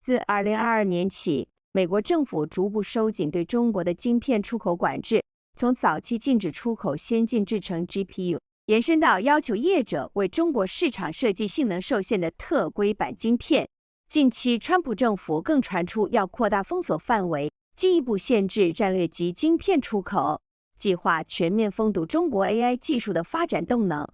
自2022年起，美国政府逐步收紧对中国的晶片出口管制，从早期禁止出口先进制程 GPU， 延伸到要求业者为中国市场设计性能受限的特规版晶片。近期，川普政府更传出要扩大封锁范围，进一步限制战略级晶片出口，计划全面封堵中国 AI 技术的发展动能。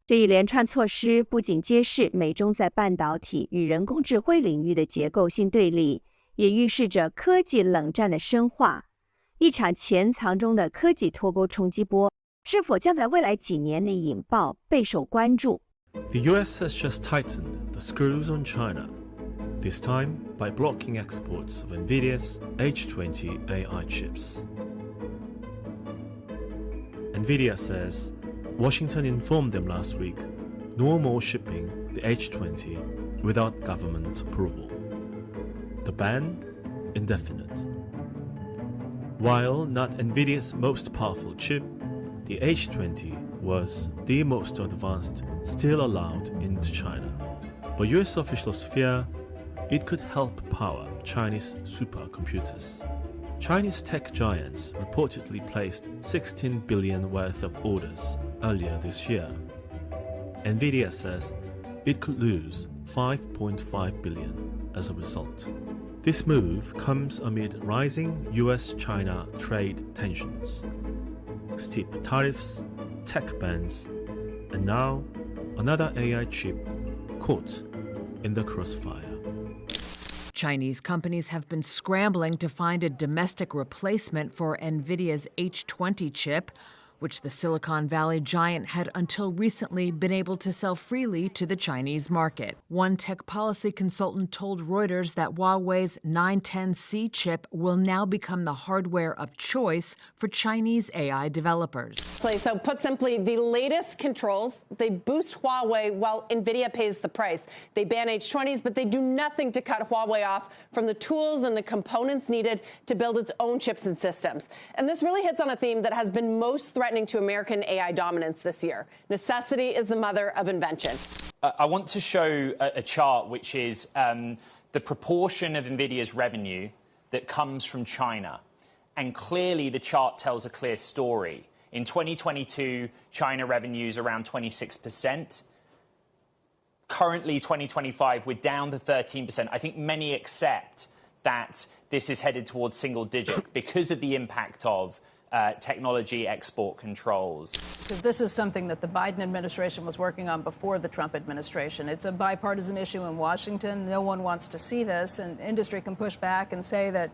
这一连串措施不仅揭示美中在半导体与人工智慧领域的结构性对立，也预示着科技冷战的深化。一场潜藏中的科技脱钩冲击波，是否将在未来几年内引爆，备受关注。The US has just tightened the screws on China, this time by blocking exports of Nvidia's H20 AI chips. Nvidia says Washington informed them last week no more shipping the H20 without government approval. The ban, indefinite. While not Nvidia's most powerful chip, the H20 was the most advanced still allowed into China. But US officials fear it could help power Chinese supercomputers. Chinese tech giants reportedly placed $16 billion worth of orders earlier this year. Nvidia says it could lose $5.5 billion as a result. This move comes amid rising US-China trade tensions, steep tariffs, tech bans, and now another AI chip caught in the crossfire. Chinese companies have been scrambling to find a domestic replacement for Nvidia's H20 chip, which the Silicon Valley giant had until recently been able to sell freely to the Chinese market. One tech policy consultant told Reuters that Huawei's 910C chip will now become the hardware of choice for Chinese AI developers. So put simply, the latest controls, they boost Huawei while Nvidia pays the price. They ban H20s, but they do nothing to cut Huawei off from the tools and the components needed to build its own chips and systems. And this really hits on a theme that has been most threatening to American AI dominance this year. Necessity is the mother of invention. I want to show a chart which is the proportion of Nvidia's revenue that comes from China. And clearly the chart tells a clear story. In 2022, China revenues around 26%. Currently, 2025, we're down to 13%. I think many accept that this is headed towards single digit because of the impact of technology export controls. Because this is something that the Biden administration was working on before the Trump administration. It's a bipartisan issue in Washington. No one wants to see this, and industry can push back and say that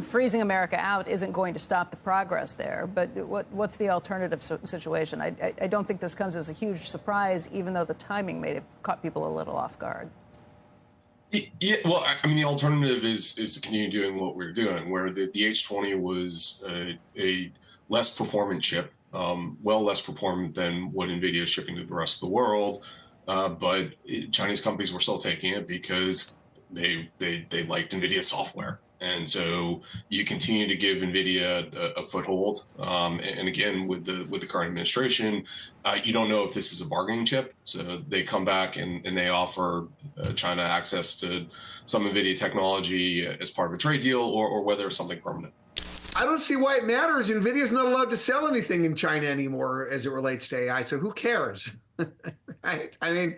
freezing America out isn't going to stop the progress there. But what's the alternative situation? I don't think this comes as a huge surprise, even though the timing may have caught people a little off guard. Yeah, well, I mean, the alternative is to continue doing what we're doing, where the H20 was a less performant chip, well less performant than what NVIDIA is shipping to the rest of the world. But Chinese companies were still taking it because they liked NVIDIA software. And so you continue to give NVIDIA a foothold. And again, with the current administration, you don't know if this is a bargaining chip. So they come back and they offer China access to some NVIDIA technology as part of a trade deal, or whether it's something permanent. I don't see why it matters. NVIDIA's not allowed to sell anything in China anymore as it relates to AI. So who cares? Right? I mean,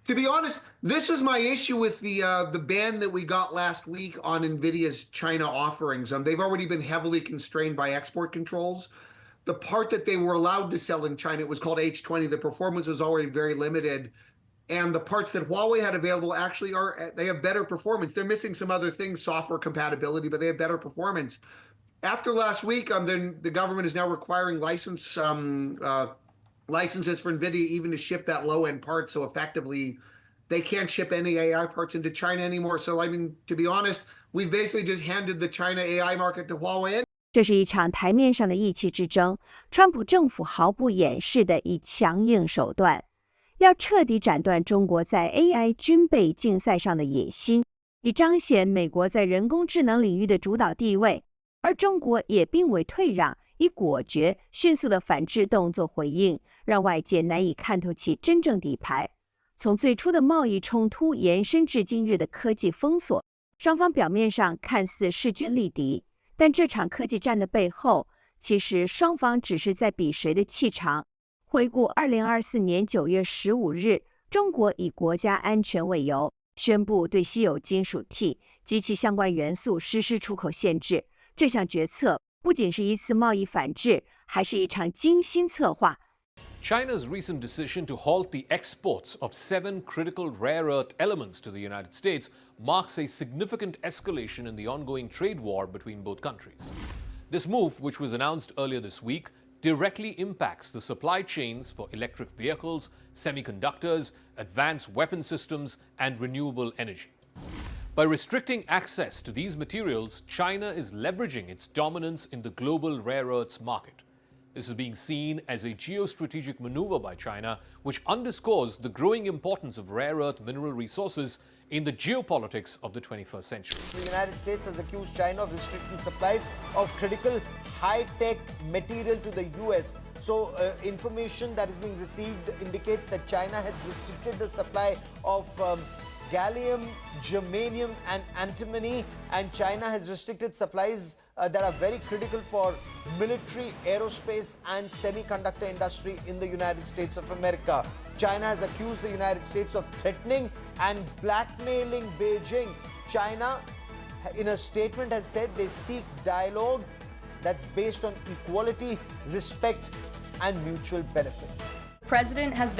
to be honest, this is my issue with the ban that we got last week on NVIDIA's China offerings. They've already been heavily constrained by export controls. The part that they were allowed to sell in China, it was called H20. The performance was already very limited. And the parts that Huawei had available actually they have better performance. They're missing some other things, software compatibility, but they have better performance. After last week, then the government is now requiring licenses for NVIDIA even to ship that low-end part. So effectively, they can't ship any AI parts into China anymore. So I mean, to be honest, we've basically just handed the China AI market to Huawei. 这是一场台面上的意气之争，川普政府毫不掩饰地以强硬手段，要彻底斩断中国在 AI 军备竞赛上的野心，以彰显美国在人工智能领域的主导地位。而中国也并未退让，以果决、迅速的反制动作回应，让外界难以看透其真正底牌。从最初的贸易冲突延伸至今日的科技封锁，双方表面上看似势均力敌，但这场科技战的背后，其实双方只是在比谁的气长。回顾2024年9月15日，中国以国家安全为由，宣布对稀有金属锑及其相关元素实施出口限制。这项决策不仅是一次贸易反制，还是一场精心策划。China's recent decision to halt the exports of 7 critical rare earth elements to the United States marks a significant escalation in the ongoing trade war between both countries. This move, which was announced earlier this week, directly impacts the supply chains for electric vehicles, semiconductors, advanced weapon systems, and renewable energy. By restricting access to these materials, China is leveraging its dominance in the global rare earths market. This is being seen as a geostrategic maneuver by China, which underscores the growing importance of rare earth mineral resources in the geopolitics of the 21st century. The United States has accused China of restricting supplies of critical high-tech material to the US. So information that is being received indicates that China has restricted the supply of gallium, germanium and antimony, and China has restricted supplies that are very critical for military, aerospace and semiconductor industry in the United States of America. China has accused the United States of threatening and blackmailing Beijing. China, in a statement, has said they seek dialogue that's based on equality, respect and mutual benefit. The President has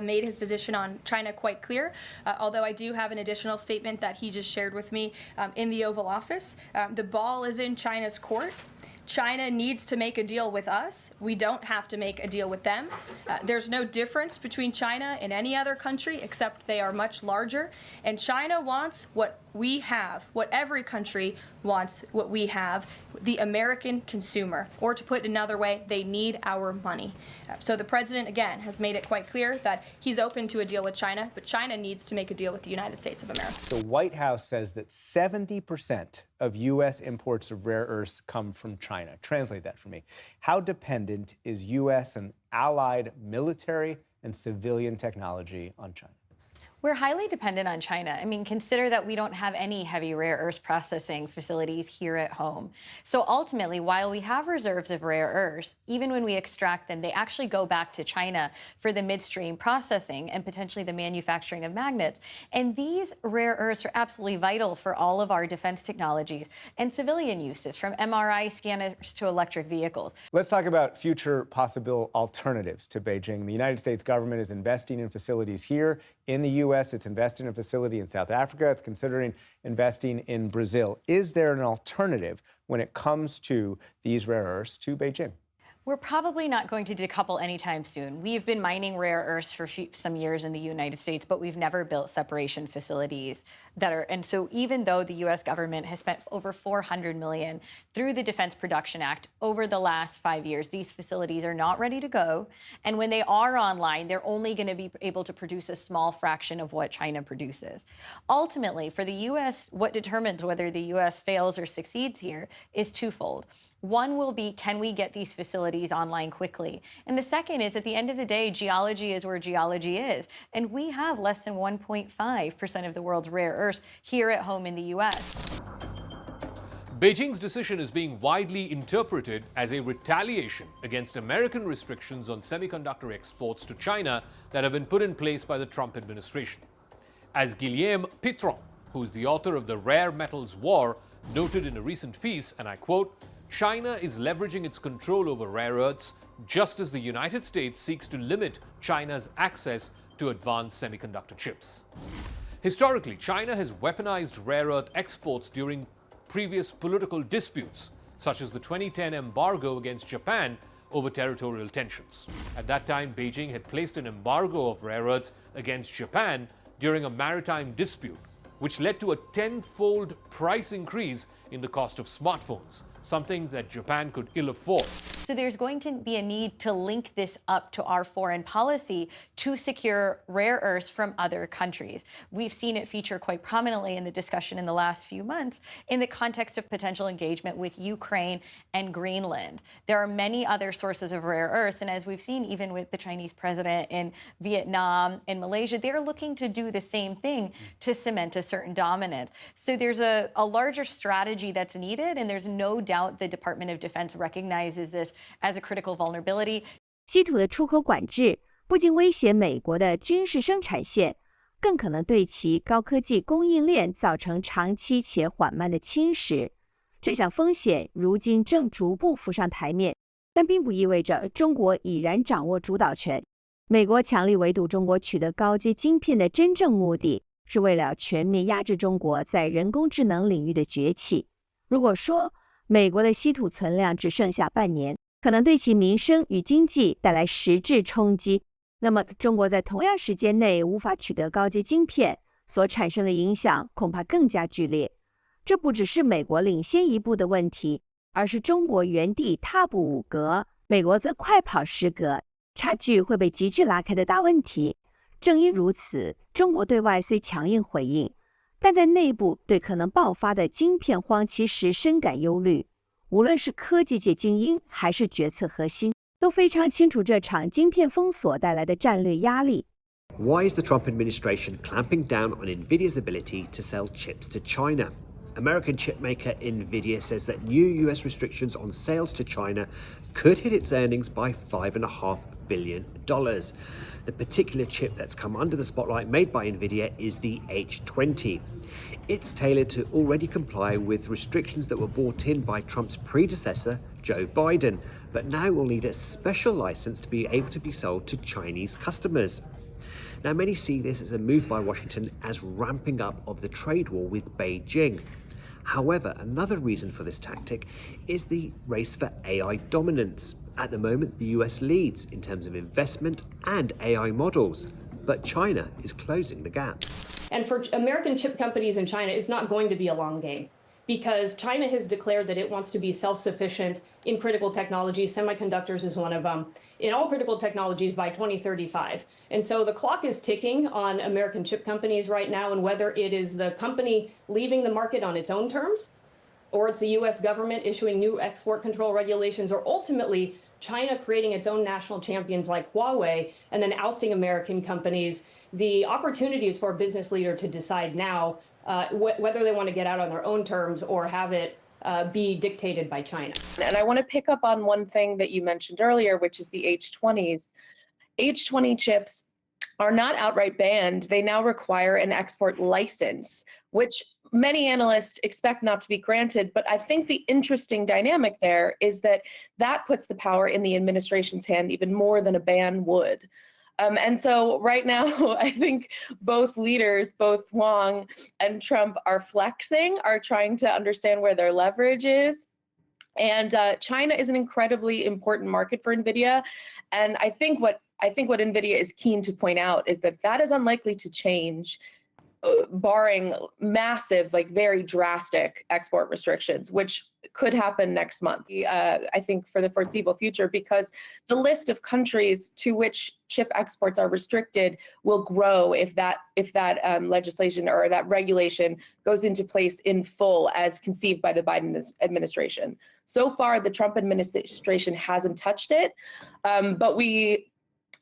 made his position on China quite clear, although I do have an additional statement that he just shared with me in the Oval Office. The ball is in China's court. China needs to make a deal with us. We don't have to make a deal with them. There's no difference between China and any other country except they are much larger. And China wants what we have, what every country wants, what we have, the American consumer. Or to put it another way, they need our money. So the President, again, has made it quite clear that he's open to a deal with China, but China needs to make a deal with the United States of America. The White House says that 70% of U.S. imports of rare earths come from China. Translate that for me. How dependent is U.S. and allied military and civilian technology on China? We're highly dependent on China. I mean, consider that we don't have any heavy rare earths processing facilities here at home. So ultimately, while we have reserves of rare earths, even when we extract them, they actually go back to China for the midstream processing and potentially the manufacturing of magnets. And these rare earths are absolutely vital for all of our defense technologies and civilian uses, from MRI scanners to electric vehicles. Let's talk about future possible alternatives to Beijing. The United States government is investing in facilities here in the U.S. It's invested in a facility in South Africa. It's considering investing in Brazil. Is there an alternative when it comes to these rare earths to Beijing? We're probably not going to decouple anytime soon. We've been mining rare earths for some years in the United States, but we've never built separation facilities that are, and so even though the U.S. government has spent over $400 million through the Defense Production Act over the last 5 years, these facilities are not ready to go. And when they are online, they're only going to be able to produce a small fraction of what China produces. Ultimately, for the U.S., what determines whether the U.S. fails or succeeds here is twofold. One will be, can we get these facilities online quickly? And the second is, at the end of the day, geology is where geology is. And we have less than 1.5% of the world's rare earths here at home in the U.S. Beijing's decision is being widely interpreted as a retaliation against American restrictions on semiconductor exports to China that have been put in place by the Trump administration. As Guillaume Pitron, who's the author of The Rare Metals War, noted in a recent piece, and I quote, China is leveraging its control over rare earths just as the United States seeks to limit China's access to advanced semiconductor chips. Historically, China has weaponized rare earth exports during previous political disputes, such as the 2010 embargo against Japan over territorial tensions. At that time, Beijing had placed an embargo of rare earths against Japan during a maritime dispute, which led to a 10-fold price increase in the cost of smartphones, something that Japan could ill afford. So there's going to be a need to link this up to our foreign policy to secure rare earths from other countries. We've seen it feature quite prominently in the discussion in the last few months in the context of potential engagement with Ukraine and Greenland. There are many other sources of rare earths, and as we've seen even with the Chinese president in Vietnam and Malaysia, they're looking to do the same thing to cement a certain dominance. So there's a larger strategy that's needed, and there's no doubt the Department of Defense recognizes this as a critical vulnerability. 稀土的出口管制不仅威胁美国的军事生产线，更可能对其高科技供应链造成长期且缓慢的侵蚀。这项风险如今正逐步浮上台面，但并不意味着中国已然掌握主导权。美国强力围堵中国取得高阶晶片的真正目的，是为了全面压制中国在人工智能领域的崛起。如果说美国的稀土存量只剩下半年，可能对其民生与经济带来实质冲击，那么中国在同样时间内无法取得高阶晶片所产生的影响恐怕更加剧烈。这不只是美国领先一步的问题，而是中国原地踏步5格，美国则快跑10格，差距会被急剧拉开的大问题。正因如此，中国对外虽强硬回应，但在内部对可能爆发的晶片荒其实深感忧虑。无论是科技界精英还是决策核心，都非常清楚这场晶片封锁带来的战略压力。Why is the Trump administration clamping down on Nvidia's ability to sell chips to China? American chipmaker Nvidia says that new US restrictions on sales to China could hit its earnings by $5.5 billion. The particular chip that's come under the spotlight made by Nvidia is the H20. It's tailored to already comply with restrictions that were brought in by Trump's predecessor, Joe Biden, but now will need a special license to be able to be sold to Chinese customers. Now, many see this as a move by Washington as ramping up of the trade war with Beijing. However, another reason for this tactic is the race for AI dominance. At the moment, the US leads in terms of investment and AI models, but China is closing the gap. And for American chip companies in China, it's not going to be a long game, because China has declared that it wants to be self-sufficient in critical technologies. Semiconductors is one of them, in all critical technologies by 2035. And so the clock is ticking on American chip companies right now, and whether it is the company leaving the market on its own terms, or it's the US government issuing new export control regulations, or ultimately China creating its own national champions like Huawei and then ousting American companies, the opportunity is for a business leader to decide now whether they want to get out on their own terms or have it be dictated by China. And I want to pick up on one thing that you mentioned earlier, which is the H20s. H20 chips are not outright banned. They now require an export license, which many analysts expect not to be granted. But I think the interesting dynamic there is that that puts the power in the administration's hand even more than a ban would. And so right now, I think both leaders, both Wang and Trump, are flexing, are trying to understand where their leverage is. And China is an incredibly important market for Nvidia. And I think what Nvidia is keen to point out is that that is unlikely to change, barring massive, like very drastic export restrictions, which could happen next month, I think, for the foreseeable future, because the list of countries to which chip exports are restricted will grow if that legislation or that regulation goes into place in full as conceived by the Biden administration. So far, the Trump administration hasn't touched it, but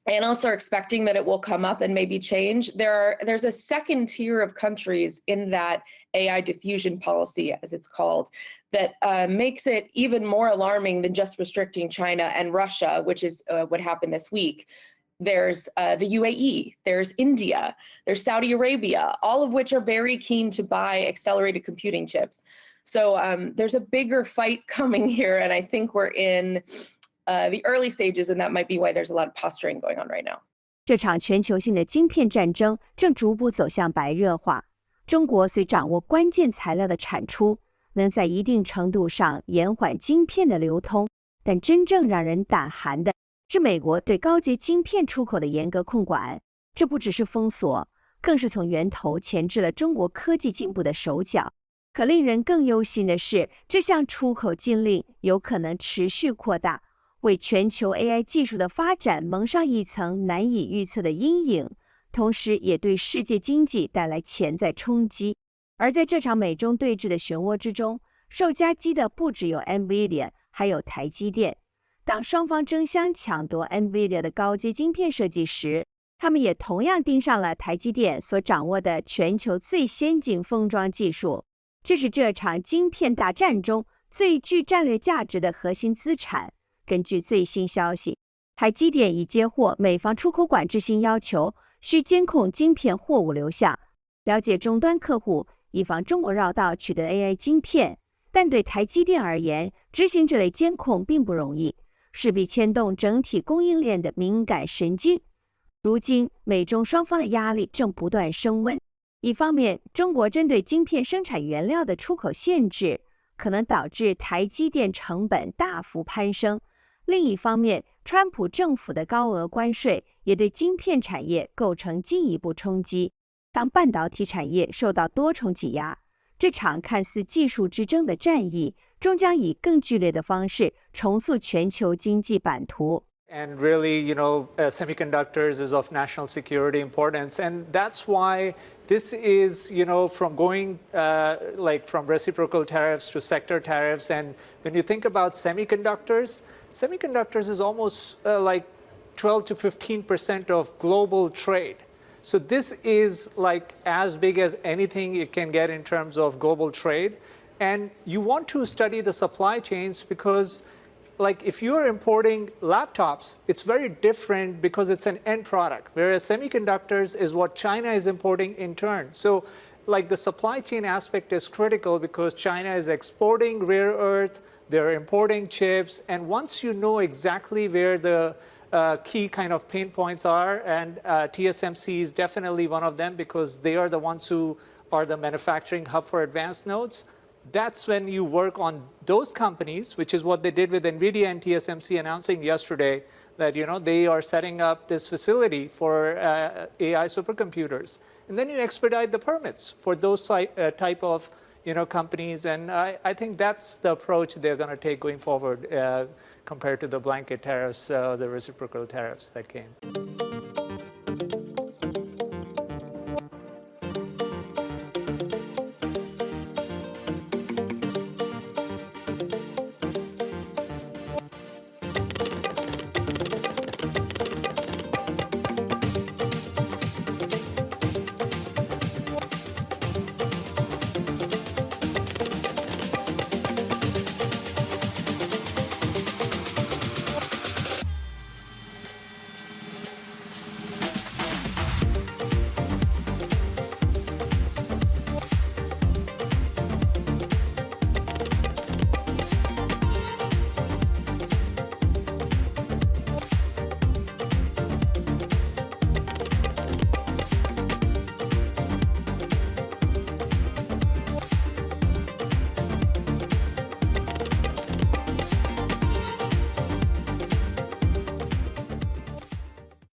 analysts are expecting that it will come up and maybe change. There's a second tier of countries in that AI diffusion policy, as it's called, that makes it even more alarming than just restricting China and Russia, which is what happened this week. There's the UAE, there's India, there's Saudi Arabia, all of which are very keen to buy accelerated computing chips. So there's a bigger fight coming here, and I think we're in the early stages, and that might be why there's a lot of posturing going on right now. 这场全球性的晶片战争正逐步走向白热化。中国虽掌握关键材料的产出，能在一定程度上延缓晶片的流通，但真正让人胆寒的是美国对高阶晶片出口的严格控管。这不只是封锁，更是从源头钳制了中国科技进步的手脚。可令人更忧心的是，这项出口禁令有可能持续扩大。为全球 AI 技术的发展蒙上一层难以预测的阴影，同时也对世界经济带来潜在冲击。而在这场美中对峙的漩涡之中，受夹击的不只有 Nvidia， 还有台积电。当双方争相抢夺 Nvidia 的高阶晶片设计时，他们也同样盯上了台积电所掌握的全球最先进封装技术。这是这场晶片大战中最具战略价值的核心资产。根据最新消息，台积电已接获美方出口管制新要求，需监控晶片货物流向，了解终端客户，以防中国绕道取得 AI 晶片。但对台积电而言，执行这类监控并不容易，势必牵动整体供应链的敏感神经。如今，美中双方的压力正不断升温。一方面，中国针对晶片生产原料的出口限制，可能导致台积电成本大幅攀升；另一方面，川普政府的高额关税也对晶片产业构成进一步冲击。当半导体产业受到多重挤压，这场看似技术之争的战役，终将以更剧烈的方式重塑全球经济版图。And really, semiconductors is of national security importance. And that's why this is, from going from reciprocal tariffs to sector tariffs. And when you think about semiconductors is almost 12 to 15% of global trade. So this is as big as anything it can get in terms of global trade. And you want to study the supply chains because if you're importing laptops, it's very different because it's an end product, whereas semiconductors is what China is importing in turn. So the supply chain aspect is critical because China is exporting rare earth, they're importing chips, and once you know exactly where the key kind of pain points are, and TSMC is definitely one of them because they are the ones who are the manufacturing hub for advanced nodes. That's when you work on those companies, which is what they did with Nvidia and TSMC announcing yesterday that they are setting up this facility for AI supercomputers. And then you expedite the permits for those type of companies. And I think that's the approach they're going to take going forward compared to the blanket tariffs, the reciprocal tariffs that came.